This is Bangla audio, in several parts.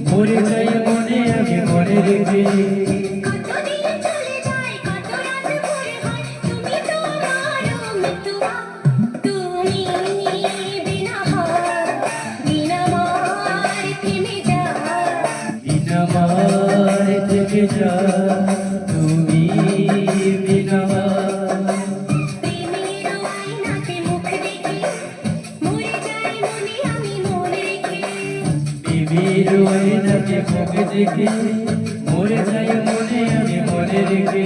মরে যাই মনে আমি মনে রেখে আমার থেকে যা তুমি বিনা আয়নাতে মুখ দেখে মরে যাই মনে আমি মনে রেখে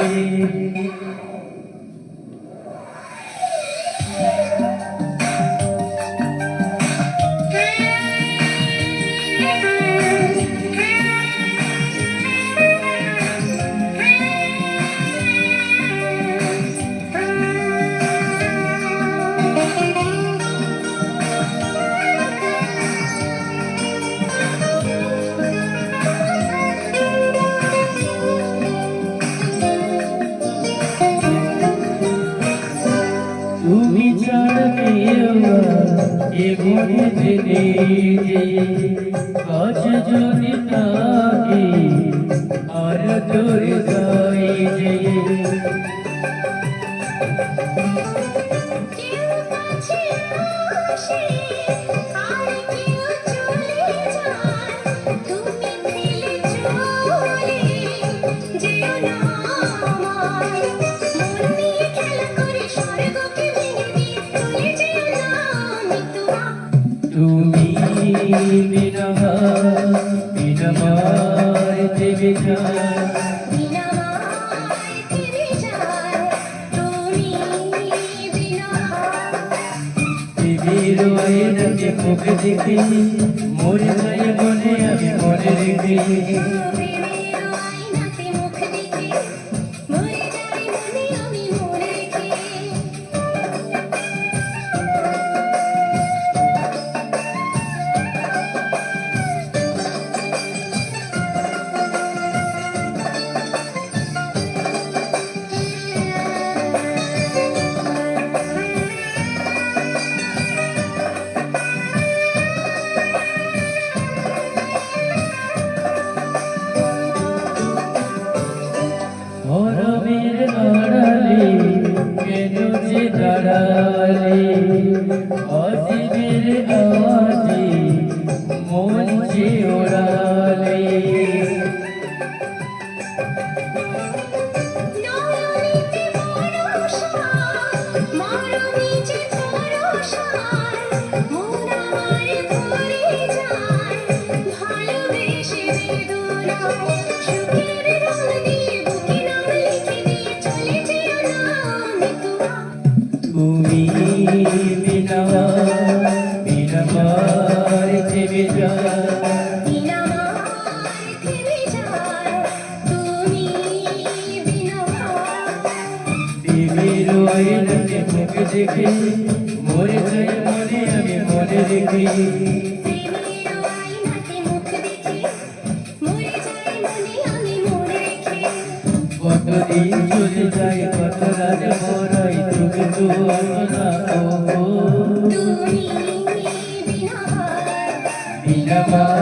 তুমি ছাড়া এ মনে জেনে কাজ যদি থাকে আর তোর যাই যে তুমি বিনা মায় দেবে আয়নাতে মুখ দেখে মরে যাই মনে আমি মনে রেখে হরমের আড়ালে কেন যে দাঁড়ালে অজীবের আওয়াজে মন যে ওড়ালে তুমি বিনা মায় দেবে আয়নাতে মুখ দেখে মরে যাই মনে আমি মনে রেখে কতদিন চলে যায় কত রাত মরাই তুমি তো আসনা বিনা